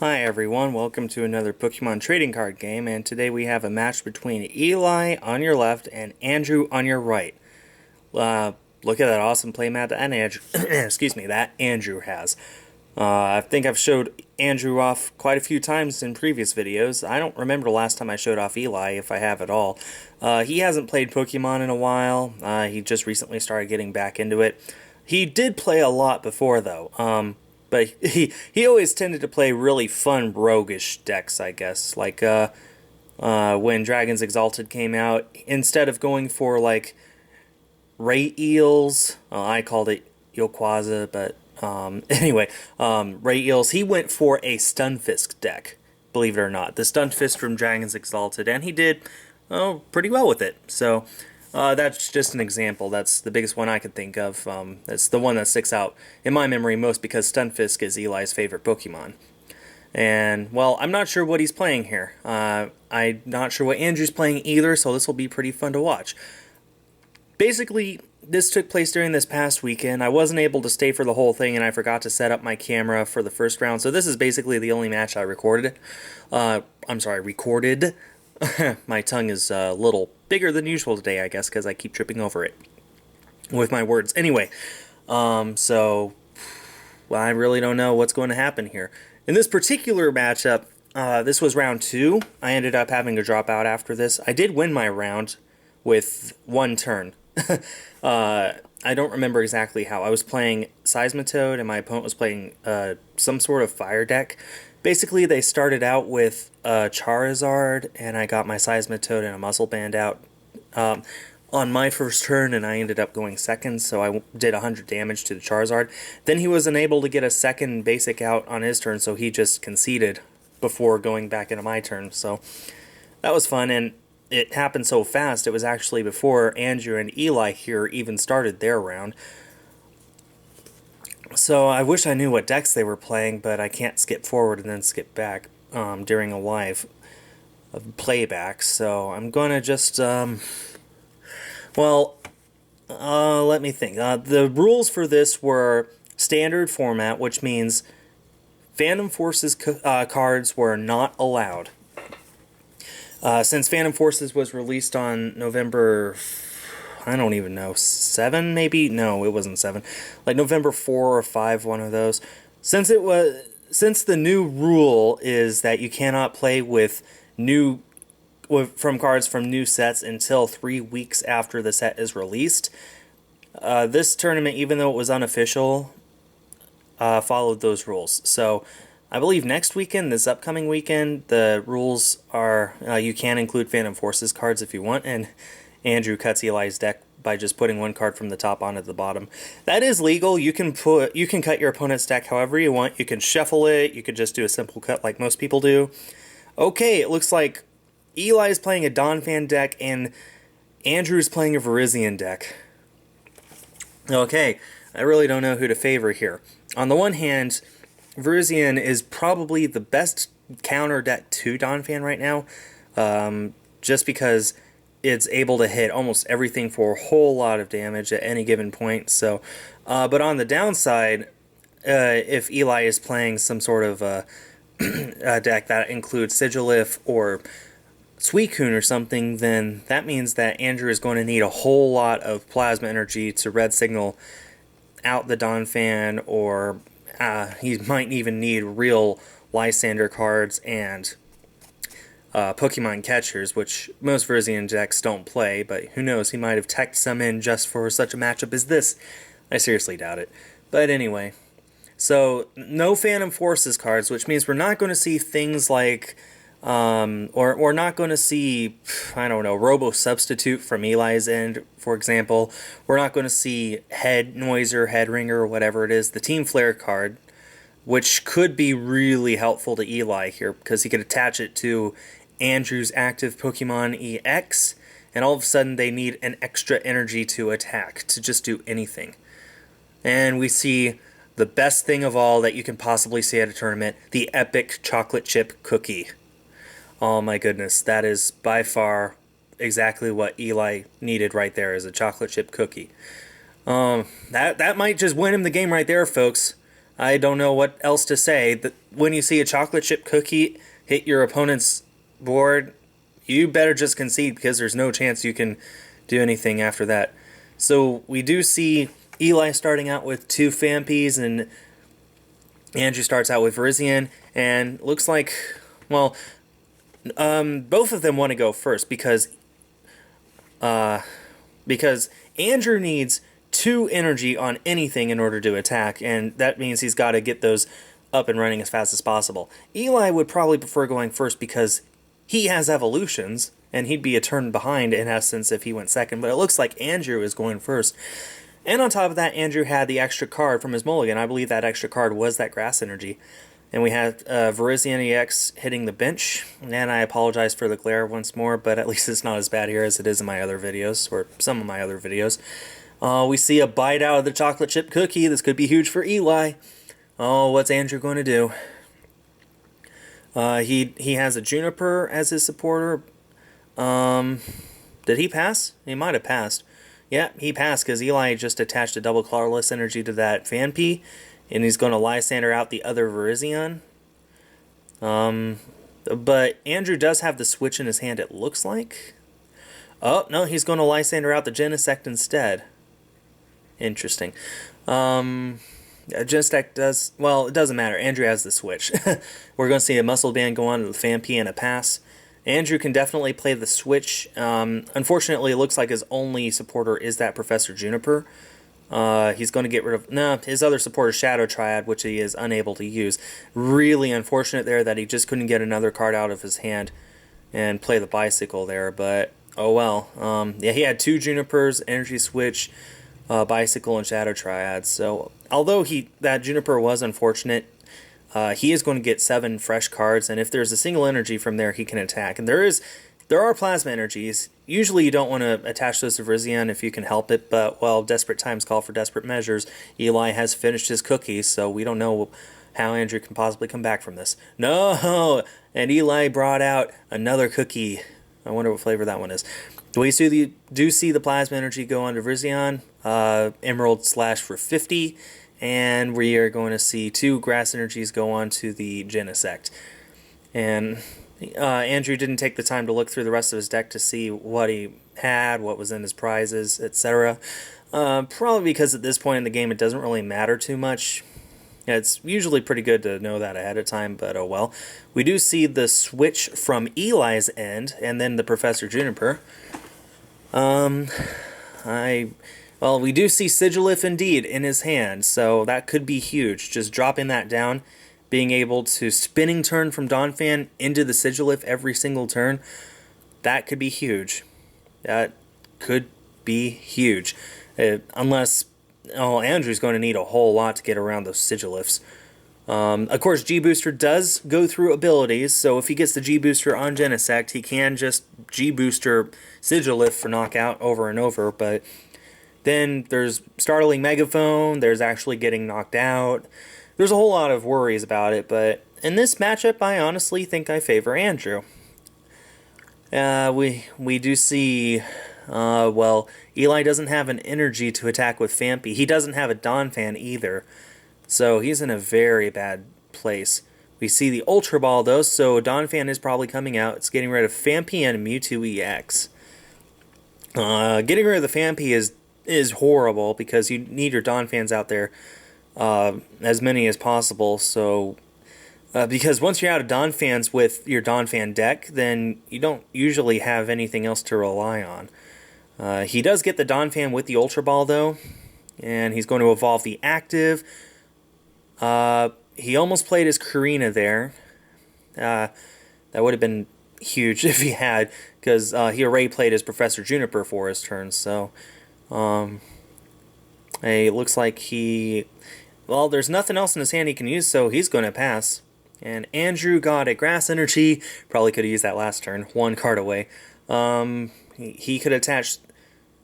Hi everyone, welcome to another Pokemon trading card game, and today we have a match between Eli on your left and Andrew on your right. Look at that awesome playmat that Andrew, excuse me, that Andrew has. I think I've showed Andrew off quite a few times in previous videos. I don't remember the last time I showed off Eli, if I have at all. He hasn't played Pokemon in a while. He just recently started getting back into it. He did play a lot before though. But he always tended to play really fun roguish decks, I guess. Like when Dragon's Exalted came out, instead of going for like Ray Eels, I called it Eelquaza, but anyway, Ray Eels, he went for a Stunfisk deck, believe it or not. The Stunfisk from Dragon's Exalted, and he did pretty well with it. So that's just an example. That's the biggest one I could think of. That's the one that sticks out in my memory most because Stunfisk is Eli's favorite Pokemon. And, well, I'm not sure what he's playing here. I'm not sure what Andrew's playing either, so this will be pretty fun to watch. Basically, this took place during this past weekend. I wasn't able to stay for the whole thing, and I forgot to set up my camera for the first round, so this is basically the only match I recorded. Recorded. My tongue is a little bigger than usual today, I guess, because I keep tripping over it with my words. Anyway, well, I really don't know what's going to happen here. In this particular matchup, this was round 2. I ended up having to drop out after this. I did win my round with one turn. I don't remember exactly how. I was playing Seismitoad, and my opponent was playing some sort of fire deck. Basically, they started out with Charizard, and I got my Seismitoad and a Muscle Band out on my first turn, and I ended up going second, so I did 100 damage to the Charizard. Then he was unable to get a second basic out on his turn, so he just conceded before going back into my turn. So that was fun, and it happened so fast. It was actually before Andrew and Eli here even started their round. So I wish I knew what decks they were playing, but I can't skip forward and then skip back during a live playback. So I'm going to just, let me think. The rules for this were standard format, which means Phantom Forces cards were not allowed. Since Phantom Forces was released on November, I don't even know, 7 maybe? No, it wasn't 7. Like November 4 or 5, one of those. Since the new rule is that you cannot play with from cards from new sets until 3 weeks after the set is released, this tournament, even though it was unofficial, followed those rules. So I believe next weekend, this upcoming weekend, the rules are you can include Phantom Forces cards if you want, and Andrew cuts Eli's deck by just putting one card from the top onto the bottom. That is legal. You can cut your opponent's deck however you want. You can shuffle it. You could just do a simple cut like most people do. Okay, it looks like Eli is playing a Donphan deck and Andrew is playing a Virizion deck. Okay, I really don't know who to favor here. On the one hand, Virizion is probably the best counter deck to Donphan right now, just because it's able to hit almost everything for a whole lot of damage at any given point. So, but on the downside, if Eli is playing some sort of a deck that includes Sigilif or Suicune or something, then that means that Andrew is going to need a whole lot of plasma energy to red signal out the Donphan, or he might even need real Lysander cards and Pokemon catchers, which most Virizion decks don't play, but who knows, he might have teched some in just for such a matchup as this. I seriously doubt it. But anyway, so no Phantom Forces cards, which means we're not going to see things like, or we're not going to see, I don't know, Robo Substitute from Eli's end, for example. We're not going to see Head Noiser, Head Ringer, or whatever it is, the Team Flare card, which could be really helpful to Eli here, because he could attach it to Andrew's active Pokemon EX, and all of a sudden they need an extra energy to attack, to just do anything. And we see the best thing of all that you can possibly see at a tournament, the epic chocolate chip cookie. Oh my goodness, that is by far exactly what Eli needed right there, is a chocolate chip cookie. That might just win him the game right there, folks. I don't know what else to say. When you see a chocolate chip cookie hit your opponent's board, you better just concede because there's no chance you can do anything after that. So we do see Eli starting out with 2 Fampies, and Andrew starts out with Virizion, and looks like, well, both of them want to go first because Andrew needs 2 energy on anything in order to attack, and that means he's got to get those up and running as fast as possible. Eli would probably prefer going first because he has evolutions, and he'd be a turn behind in essence if he went second, but it looks like Andrew is going first. And on top of that, Andrew had the extra card from his mulligan. I believe that extra card was that grass energy. And we have Virizion EX hitting the bench. And I apologize for the glare once more, but at least it's not as bad here as it is in my other videos, or some of my other videos. We see a bite out of the chocolate chip cookie. This could be huge for Eli. Oh, what's Andrew going to do? He has a Juniper as his supporter. Did he pass? He might have passed. Yeah, he passed because Eli just attached a double colorless energy to that Fanpy, and he's going to Lysander out the other Virizion. But Andrew does have the switch in his hand, it looks like. Oh, no, he's going to Lysander out the Genesect instead. Interesting. Genesect does... Well, it doesn't matter. Andrew has the switch. We're going to see a Muscle Band go on to the Fanpy and a pass. Andrew can definitely play the switch. Unfortunately, it looks like his only supporter is that Professor Juniper. He's going to get rid of... No, his other supporter, Shadow Triad, which he is unable to use. Really unfortunate there that he just couldn't get another card out of his hand and play the Bicycle there, but oh well. Yeah, he had 2 Junipers, Energy Switch, Bicycle, and Shadow Triad. So, although that Juniper was unfortunate, he is going to get 7 fresh cards, and if there's a single energy from there, he can attack. And there are plasma energies. Usually you don't want to attach those to Virizion if you can help it, but, well, desperate times call for desperate measures. Eli has finished his cookies, so we don't know how Andrew can possibly come back from this. No! And Eli brought out another cookie. I wonder what flavor that one is. We do see the plasma energy go on to Virizion, Emerald Slash for 50, and we are going to see 2 grass energies go on to the Genesect. And Andrew didn't take the time to look through the rest of his deck to see what he had, what was in his prizes, etc. Probably because at this point in the game it doesn't really matter too much. It's usually pretty good to know that ahead of time, but oh well. We do see the switch from Eli's end, and then the Professor Juniper. Well, we do see Sigilif indeed in his hand, so that could be huge. Just dropping that down, being able to spinning turn from Donphan into the Sigilif every single turn, that could be huge. That could be huge. Unless, Andrew's going to need a whole lot to get around those Sigilifs. Of course, G-Booster does go through abilities, so if he gets the G-Booster on Genesect, he can just G-Booster Sigilif for knockout over and over, but then there's Startling Megaphone, there's actually getting knocked out. There's a whole lot of worries about it, but in this matchup, I honestly think I favor Andrew. We do see, well, Eli doesn't have an energy to attack with Fampi. He doesn't have a Donphan either, so he's in a very bad place. We see the Ultra Ball, though, so Donphan is probably coming out. It's getting rid of Fampi and Mewtwo EX. Getting rid of the Fampi is horrible because you need your Donphans out there, as many as possible, so... because once you're out of Donphans with your Donphan deck, then you don't usually have anything else to rely on. He does get the Donphan with the Ultra Ball, though, and he's going to evolve the active. He almost played his Karina there. That would have been huge if he had, because he already played his Professor Juniper for his turn, so... it looks like he... Well, there's nothing else in his hand he can use, so he's going to pass. And Andrew got a Grass Energy. Probably could have used that last turn. 1 card away. He could attach...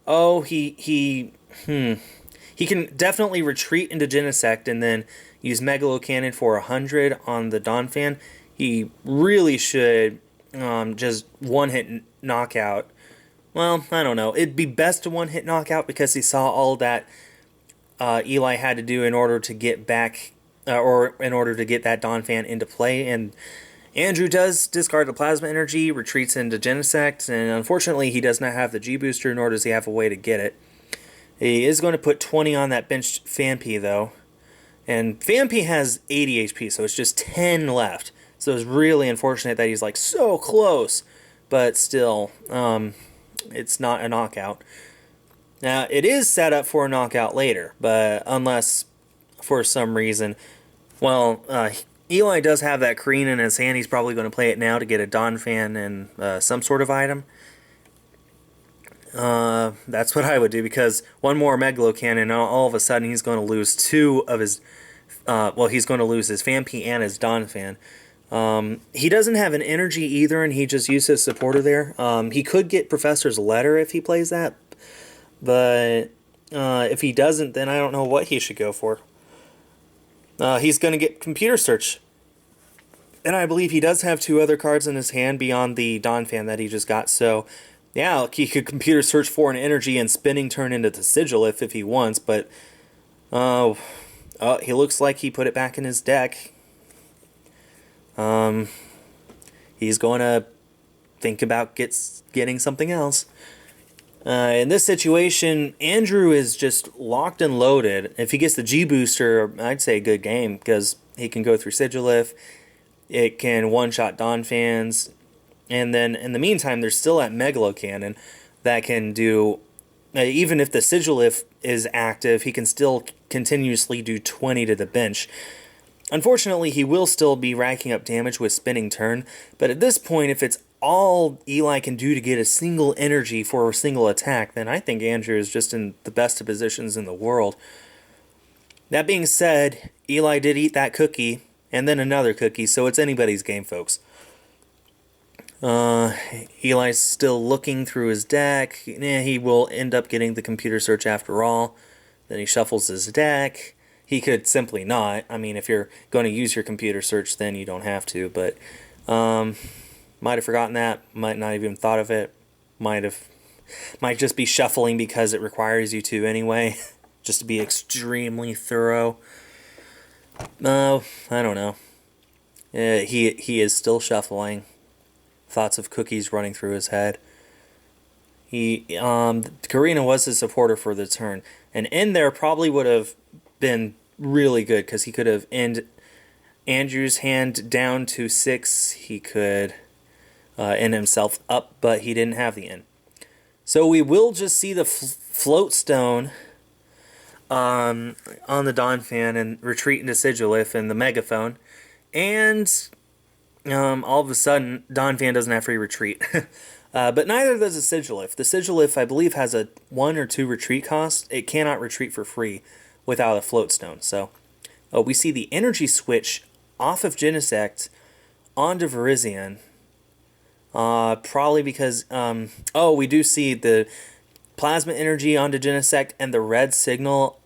Oh, he can definitely retreat into Genesect and then use Megalo Cannon for 100 on the Donphan. He really should just one-hit knockout. Well, I don't know. It'd be best to one-hit knockout because he saw all that Eli had to do in order to get back or in order to get that Donphan into play. And Andrew does discard the Plasma Energy, retreats into Genesect, and unfortunately he does not have the G Booster, nor does he have a way to get it. He is going to put 20 on that benched Phanpy, though. And Phanpy has 80 HP, so it's just 10 left. So it's really unfortunate that he's like so close, but still, it's not a knockout. Now, it is set up for a knockout later, but unless for some reason, well, Eli does have that Kreen in his hand. He's probably going to play it now to get a Donphan and some sort of item. That's what I would do, because one more Megalo Cannon, all of a sudden he's going to lose two of his, he's going to lose his Phanpy and his Donphan. He doesn't have an energy either, and he just used his supporter there. He could get Professor's Letter if he plays that, but if he doesn't, then I don't know what he should go for. He's going to get Computer Search, and I believe he does have two other cards in his hand beyond the Donphan that he just got, so yeah, he could Computer Search for an energy and Spinning Turn into the Sigilif if he wants, but he looks like he put it back in his deck. He's going to think about getting something else. In this situation, Andrew is just locked and loaded. If he gets the G Booster, I'd say good game, because he can go through Sigilif, it can one-shot Donphans, and then in the meantime, there's still that Megalo Cannon that can do, even if the Sigilif is active, he can still continuously do 20 to the bench. Unfortunately, he will still be racking up damage with Spinning Turn, but at this point, if it's all Eli can do to get a single energy for a single attack, then I think Andrew is just in the best of positions in the world. That being said, Eli did eat that cookie, and then another cookie, so it's anybody's game, folks. Eli's still looking through his deck. He will end up getting the Computer Search after all. Then he shuffles his deck. He could simply not. I mean, if you're going to use your Computer Search, then you don't have to, but might have forgotten that, might not even thought of it, might just be shuffling because it requires you to anyway, just to be extremely thorough. No, I don't know. He is still shuffling. Thoughts of cookies running through his head. Karina was his supporter for the turn, and in there probably would have been really good, because he could have end Andrew's hand down to 6. He could end himself up, but he didn't have the end. So we will just see the float stone on the Donphan and retreat into Sigilif and the Megaphone, and all of a sudden Donphan doesn't have free retreat. But neither does the Sigilif. The Sigilif, I believe, has a 1 or 2 retreat cost. It cannot retreat for free without a float stone. So we see the energy switch off of Genesect onto Virizion. Probably because, we do see the plasma energy onto Genesect and the red signal.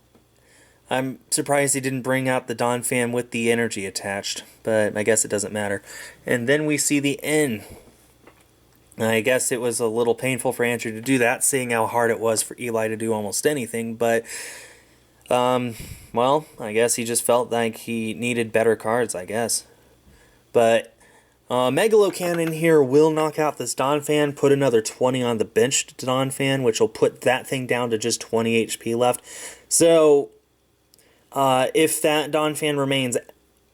I'm surprised he didn't bring out the Donphan with the energy attached, but I guess it doesn't matter. And then we see the N. I guess it was a little painful for Andrew to do that, seeing how hard it was for Eli to do almost anything, but I guess he just felt like he needed better cards, I guess. But Megalo Cannon here will knock out this Donphan, put another 20 on the benched Donphan, which will put that thing down to just 20 HP left. So if that Donphan remains,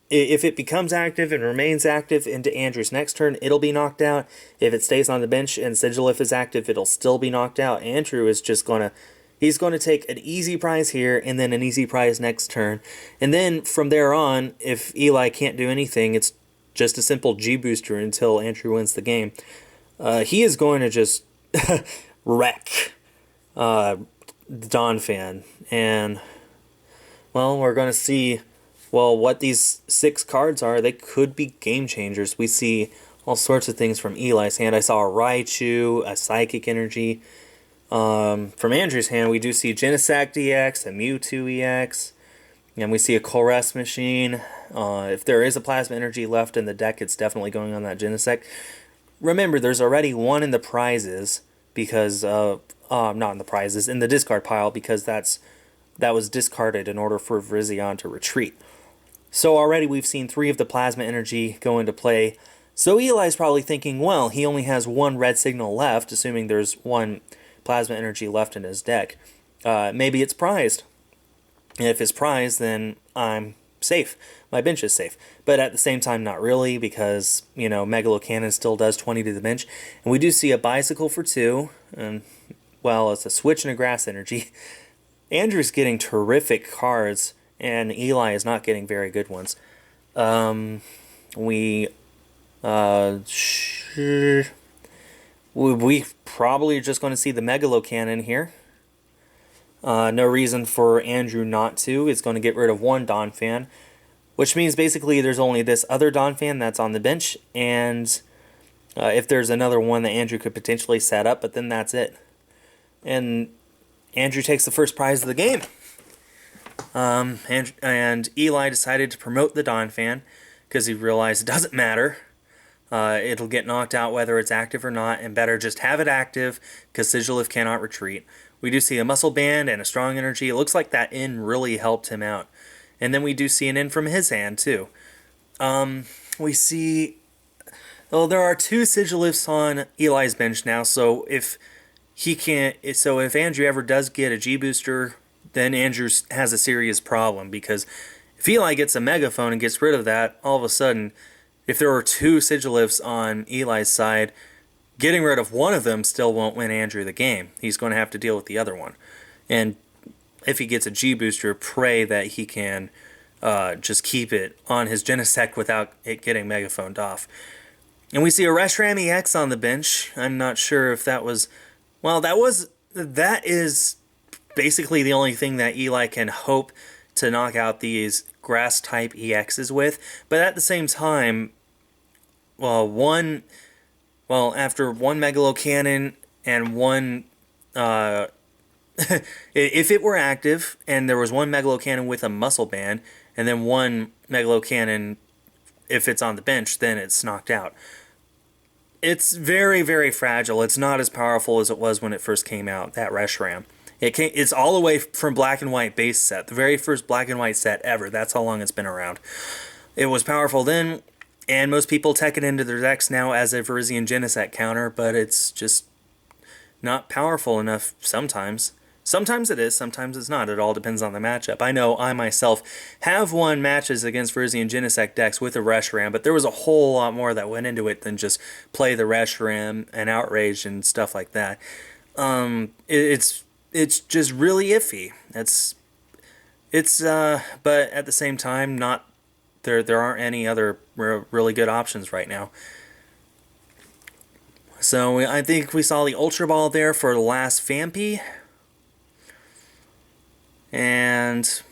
if it becomes active and remains active into Andrew's next turn, it'll be knocked out. If it stays on the bench and Sigilif is active, it'll still be knocked out. Andrew is just he's going to take an easy prize here and then an easy prize next turn. And then from there on, if Eli can't do anything, it's just a simple G booster until Andrew wins the game. He is going to just wreck Donphan. And, we're going to see, what these 6 cards are. They could be game changers. We see all sorts of things from Eli's hand. I saw a Raichu, a Psychic Energy. From Andrew's hand, we do see Genesect EX, a Mewtwo EX, and we see a Colress Machine. If there is a Plasma Energy left in the deck, it's definitely going on that Genesect. Remember, there's already one in the prizes, because, not in the prizes, in the discard pile, because that was discarded in order for Virizion to retreat. So already we've seen 3 of the plasma energy go into play. So Eli's probably thinking, well, he only has 1 red signal left, assuming there's 1 plasma energy left in his deck. Maybe it's prized. And if it's prized, then I'm safe. My bench is safe. But at the same time, not really, because, Megalo Cannon still does 20 to the bench. And we do see a bicycle for 2. And, well, it's a switch and a grass energy. Andrew's getting terrific cards, and Eli is not getting very good ones. We probably are just going to see the Megalo Cannon here. No reason for Andrew not to. It's going to get rid of 1 Donphan, which means basically there's only this other Donphan that's on the bench, and if there's another one that Andrew could potentially set up, but then that's it. And Andrew takes the first prize of the game. And Eli decided to promote the Donphan because he realized it doesn't matter. It'll get knocked out whether it's active or not, and better just have it active because Sigilif cannot retreat. We do see a muscle band and a strong energy. It looks like that in really helped him out. And then we do see an in from his hand too. We see, well, there are 2 Sigilifs on Eli's bench now, so if Andrew ever does get a G booster, then Andrew has a serious problem, because if Eli gets a megaphone and gets rid of that, all of a sudden, if there are 2 Sigilifs on Eli's side, getting rid of one of them still won't win Andrew the game. He's going to have to deal with the other one. And if he gets a G booster, pray that he can just keep it on his Genesect without it getting megaphoned off. And we see a Reshiram EX on the bench. I'm not sure if that was... Well, that is basically the only thing that Eli can hope to knock out these grass-type EXs with. But at the same time, after 1 Megalo Cannon and 1... if it were active, and there was 1 Megalo Cannon with a muscle band, and then 1 Megalo Cannon, if it's on the bench, then it's knocked out. It's very, very fragile. It's not as powerful as it was when it first came out, that Reshiram. It's all the way from Black and White base set, the very first Black and White set ever. That's how long it's been around. It was powerful then, and most people tech it into their decks now as a Virizion Genesect counter, but it's just not powerful enough sometimes. Sometimes it is, sometimes it's not. It all depends on the matchup. I know I myself have won matches against Virizion Genesect decks with a Reshiram, but there was a whole lot more that went into it than just play the Reshiram and Outrage and stuff like that. It's just really iffy. But at the same time, there aren't any other really good options right now. So I think we saw the Ultra Ball there for the last Vampy. And,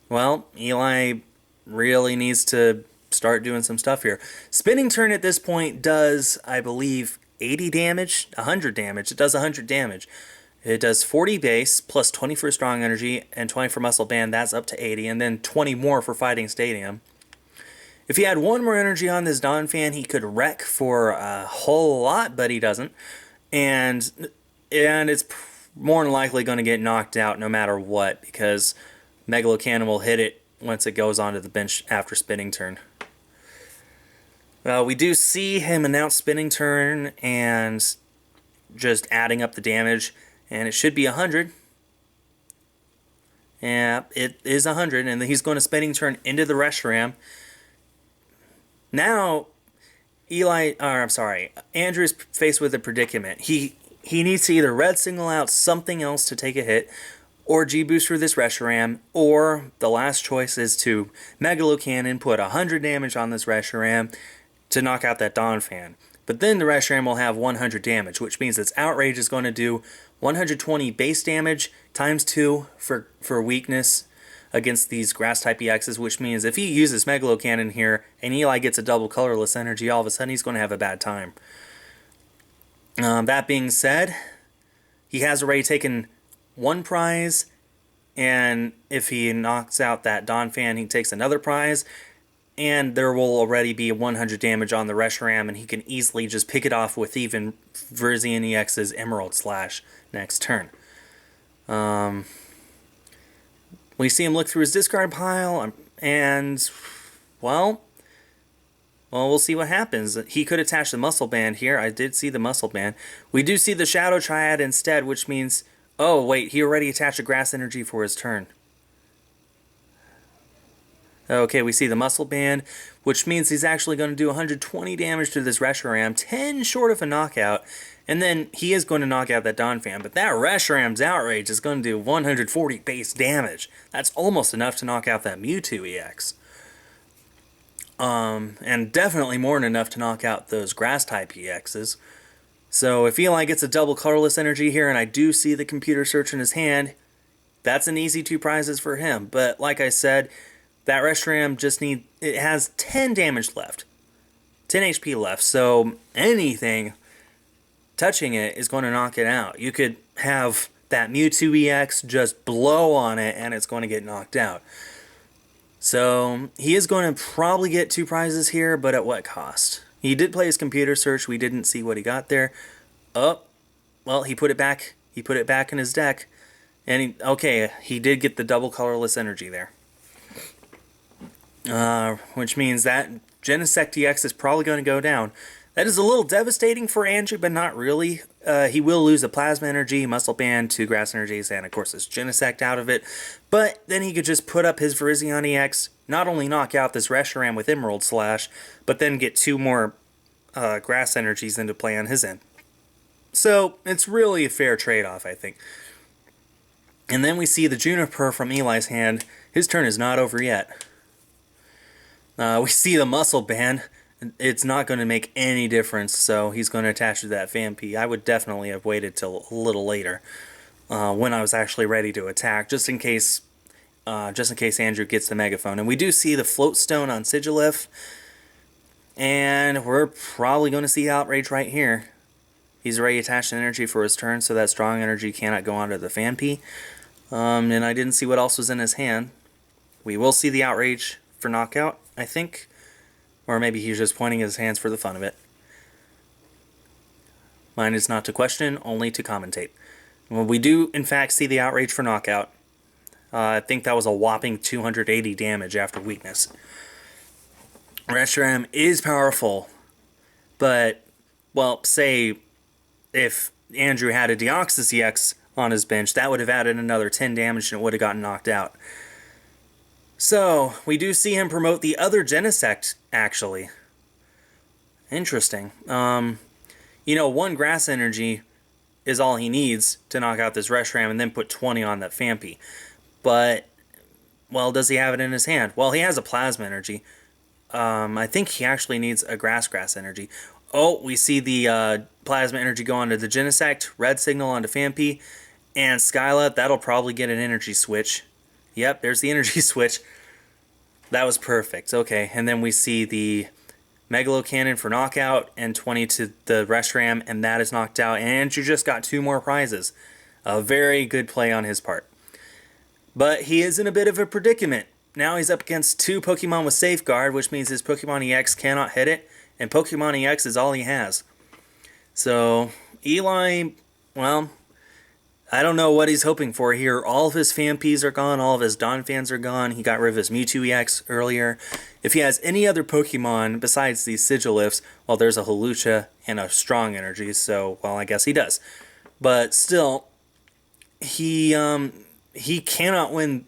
well, Eli really needs to start doing some stuff here. Spinning Turn at this point does, I believe, 80 damage, 100 damage. It does 100 damage. It does 40 base, plus 20 for strong energy, and 20 for muscle band. That's up to 80, and then 20 more for fighting stadium. If he had 1 more energy on this Donphan, he could wreck for a whole lot, but he doesn't. And it's more than likely going to get knocked out no matter what, because Megalo Cannon will hit it once it goes onto the bench after Spinning Turn. We do see him announce Spinning Turn and just adding up the damage, and it should be 100. Yeah, it is 100, and then he's going to Spinning Turn into the Reshiram. Now, Andrew's faced with a predicament. He needs to either red signal out something else to take a hit, or G-booster this Reshiram, or the last choice is to Megalo Cannon, put 100 damage on this Reshiram to knock out that Donphan. But then the Reshiram will have 100 damage, which means its Outrage is going to do 120 base damage times 2 for weakness against these grass-type EXs, which means if he uses Megalo Cannon here and Eli gets a double colorless energy, all of a sudden he's going to have a bad time. That being said, he has already taken 1 prize, and if he knocks out that Donphan, he takes another prize, and there will already be 100 damage on the Reshiram, and he can easily just pick it off with even Virizion EX's Emerald Slash next turn. We see him look through his discard pile. And, well, we'll see what happens. He could attach the muscle band here. I did see the muscle band. We do see the Shadow Triad instead, which means... Oh, wait, he already attached a grass energy for his turn. Okay, we see the muscle band, which means he's actually going to do 120 damage to this Reshiram, 10 short of a knockout, and then he is going to knock out that Donphan, but that Reshiram's Outrage is going to do 140 base damage. That's almost enough to knock out that Mewtwo EX. And definitely more than enough to knock out those Grass-type EXs. So if Eli gets a double colorless energy here, and I do see the computer search in his hand, that's an easy 2 prizes for him. But like I said, that Reshiram it has 10 damage left. 10 HP left, so anything touching it is going to knock it out. You could have that Mewtwo EX just blow on it, and it's going to get knocked out. So he is going to probably get 2 prizes here, but at what cost? He did play his computer search. We didn't see what he got there. Oh, well, he put it back. He put it back in his deck. And he did get the double colorless energy there. Which means that Genesect EX is probably going to go down. That is a little devastating for Andrew, but not really. He will lose a Plasma Energy, Muscle Band, 2 Grass Energies, and of course his Genesect out of it. But then he could just put up his Virizion EX, not only knock out this Reshiram with Emerald Slash, but then get 2 more Grass Energies into play on his end. So it's really a fair trade-off, I think. And then we see the Juniper from Eli's hand. His turn is not over yet. We see the Muscle Band. It's not going to make any difference, so he's going to attach to that Phanpy. I would definitely have waited till a little later, when I was actually ready to attack, just in case Andrew gets the Megaphone. And we do see the Float Stone on Sigilif, and we're probably going to see Outrage right here. He's already attached an energy for his turn, so that strong energy cannot go onto the Phanpy. And I didn't see what else was in his hand. We will see the Outrage for knockout, I think. Or maybe he's just pointing his hands for the fun of it. Mine is not to question, only to commentate. Well, we do, in fact, see the Outrage for knockout. I think that was a whopping 280 damage after weakness. Reshiram is powerful, but, well, say if Andrew had a Deoxys EX on his bench, that would have added another 10 damage and it would have gotten knocked out. So, we do see him promote the other Genesect, actually. Interesting. 1 Grass Energy is all he needs to knock out this Reshiram and then put 20 on that Phanpy. But, well, does he have it in his hand? Well, he has a Plasma Energy. I think he actually needs a Grass Energy. Oh, we see the Plasma Energy go onto the Genesect, Red Signal onto Phanpy, and Skyla, that'll probably get an Energy Switch. Yep, there's the energy switch. That was perfect. Okay, and then we see the Megalo Cannon for knockout and 20 to the Reshiram, and that is knocked out. And Andrew just got 2 more prizes. A very good play on his part. But he is in a bit of a predicament. Now he's up against 2 Pokemon with Safeguard, which means his Pokemon EX cannot hit it, and Pokemon EX is all he has. So, Eli, well, I don't know what he's hoping for here. All of his Phanpys are gone. All of his Donphans are gone. He got rid of his Mewtwo EX earlier. If he has any other Pokemon besides these Sigilifs, well, there's a Hawlucha and a Strong Energy, so, well, I guess he does. But still, he cannot win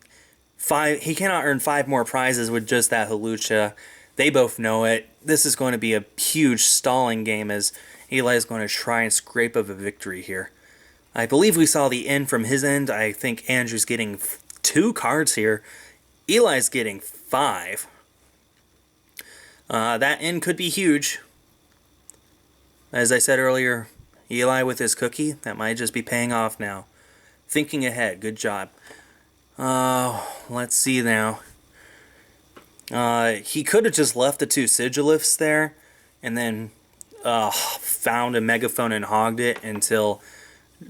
5. He cannot earn 5 more prizes with just that Hawlucha. They both know it. This is going to be a huge stalling game as Eli is going to try and scrape up a victory here. I believe we saw the end from his end. I think Andrew's getting 2 cards here. Eli's getting 5. That end could be huge. As I said earlier, Eli with his cookie, that might just be paying off now. Thinking ahead, good job. Let's see now. He could have just left the 2 Sigilifs there and then found a Megaphone and hogged it until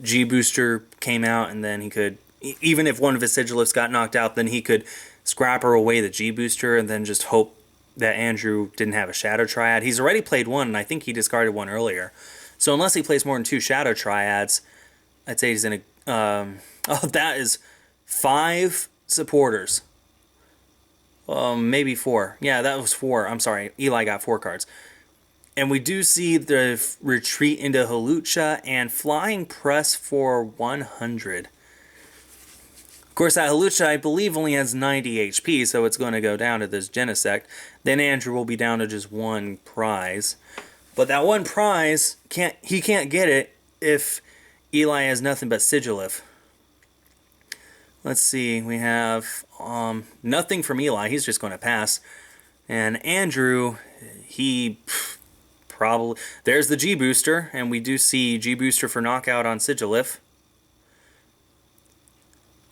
G-Booster came out, and then he could, even if one of his Sigilifs got knocked out, then he could scrapper away the G-Booster and then just hope that Andrew didn't have a Shadow Triad. He's already played 1, and I think he discarded 1 earlier. So unless he plays more than 2 Shadow Triads, I'd say he's in a... that is 5 supporters. maybe 4. Yeah, that was 4. I'm sorry. Eli got 4 cards. And we do see the retreat into Halucha and flying press for 100. Of course, that Halucha, I believe, only has 90 HP, so it's going to go down to this Genesect. Then Andrew will be down to just 1 prize. But that 1 prize, he can't get it if Eli has nothing but Sigilif. Let's see, we have nothing from Eli. He's just going to pass. And Andrew, he probably... There's the G-Booster, and we do see G-Booster for knockout on Sigilif.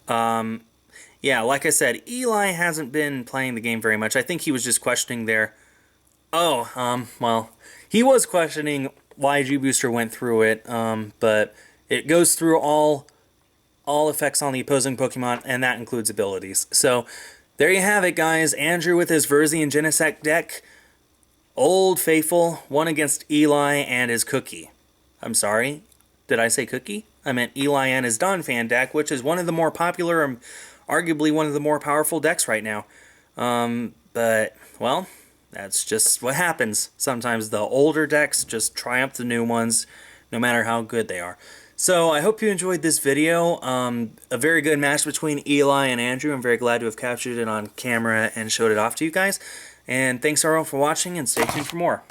Yeah, like I said, Eli hasn't been playing the game very much. I think he was just questioning there. Well, he was questioning why G-Booster went through it, but it goes through all effects on the opposing Pokemon, and that includes abilities. So, there you have it, guys. Andrew with his Virizion Genesect deck. Old Faithful, won against Eli and his Cookie. I'm sorry, did I say Cookie? I meant Eli and his Donphan deck, which is one of the more popular and arguably one of the more powerful decks right now. But, well, that's just what happens. Sometimes the older decks just triumph the new ones, no matter how good they are. So, I hope you enjoyed this video. A very good match between Eli and Andrew. I'm very glad to have captured it on camera and showed it off to you guys. And thanks everyone for watching, and stay tuned for more.